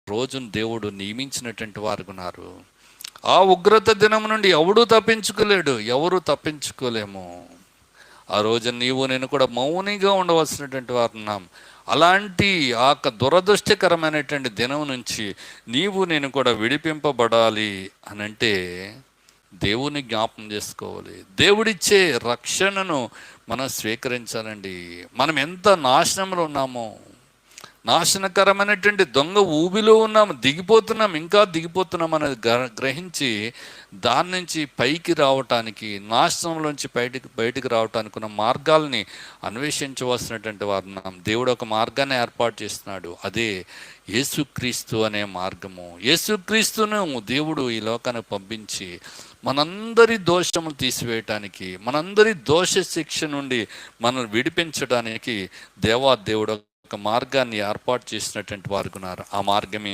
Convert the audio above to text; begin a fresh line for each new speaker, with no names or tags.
రోజును దేవుడు నియమించినటువంటి వారు ఉన్నారు. ఆ ఉగ్రత దినం నుండి ఎవడూ తప్పించుకోలేడు, ఎవరు తప్పించుకోలేము. ఆ రోజు నీవు నేను కూడా మౌనిగా ఉండవలసినటువంటి వారు ఉన్నాం. అలాంటి ఆ దురదృష్టకరమైనటువంటి దినం నుంచి నీవు నేను కూడా విడిపింపబడాలి అని అంటే దేవుని జ్ఞాపం చేసుకోవాలి. దేవుడిచ్చే రక్షణను మనం స్వీకరించాలండి. మనం ఎంత నాశనంలో ఉన్నామో, నాశనకరమైనటువంటి దొంగ ఊబిలో ఉన్నాము, దిగిపోతున్నాం, ఇంకా దిగిపోతున్నాం అనేది గ్రహించి దాని నుంచి పైకి రావటానికి, నాశనంలోంచి బయటికి రావటానికి ఉన్న మార్గాల్ని అన్వేషించవలసినటువంటి వారు ఉన్నాం. దేవుడు ఒక మార్గాన్ని ఏర్పాటు చేస్తున్నాడు. అదే యేసుక్రీస్తు అనే మార్గము. యేసుక్రీస్తును దేవుడు ఈ లోకానికి పంపించి మనందరి దోషములు తీసివేయటానికి, మనందరి దోష శిక్ష నుండి మనల్ని విడిపించడానికి దేవుడు ఒక మార్గాన్ని ఏర్పాటు చేసినటువంటి వారు ఉన్నారు. ఆ మార్గమే